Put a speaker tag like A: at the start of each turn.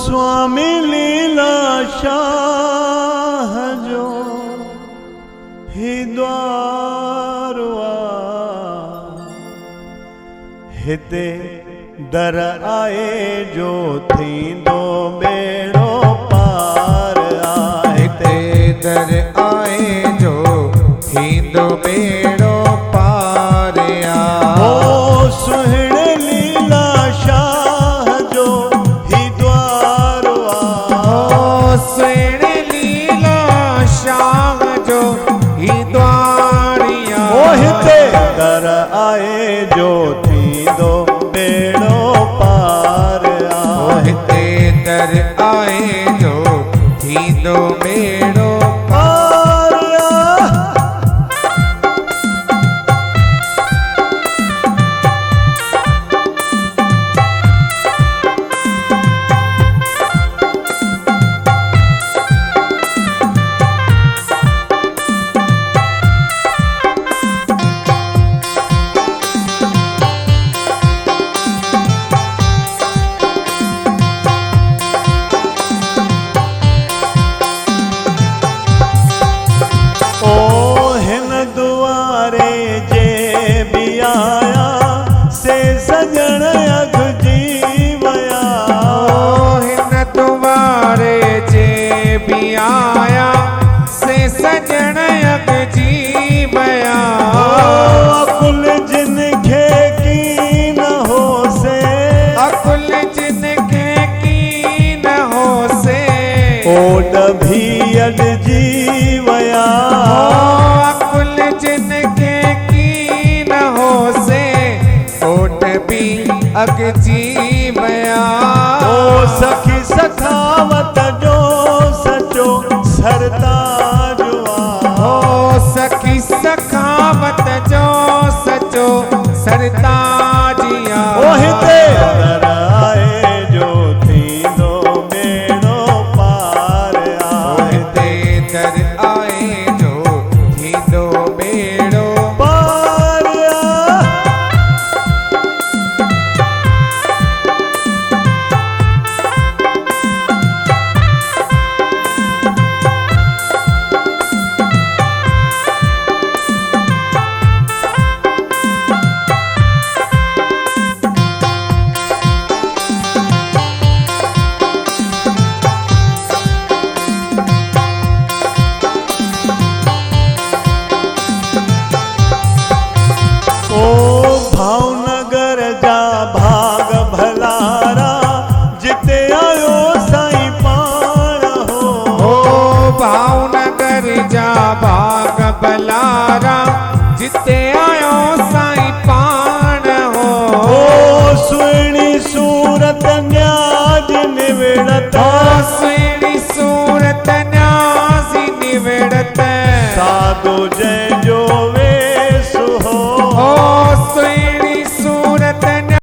A: स्वामी लीला शाह जो ही द्वारवा हिते दर आए जो थींदो बेड़ो पार
B: हिते दर आए जो थींदो बेड़ो पार
A: ओ सुहिण लीला शाह जो ही द्वारवा
B: सुहिण लीला शाह जो ही द्वारिया
A: ओ हिते दर आए जो थींदो बेड़ो पार
B: हिते दर आए जो थींदो बेड़ो
A: पार
B: आया से सजण अग जी बया
A: अकुल जिनखे की न हो से
B: अकुल जिनखे की न हो से
A: ओड भी अग जी बया
B: अकुल जिनखे की न हो से ओड भी अग जी बया
A: ओ सखी सखावत जो सचो सरताज
B: हो सखी सखावत जो सचो सरताजिया
A: ओ हिते दर आए जो थींदो बेड़ो पार
B: हिते दर आए जो थींदो बेड़ो
A: पार भावनगर जा भाग भलारा जिते आयो साईं पाण हो
B: भावनगर जा भाग भलारा जिते आयो साईं पाण हो
A: सुहिणी सूरत न्याज निवेड़त
B: सुहिणी सूरत न्याज़ निवेड़त
A: साधो जंहिंजो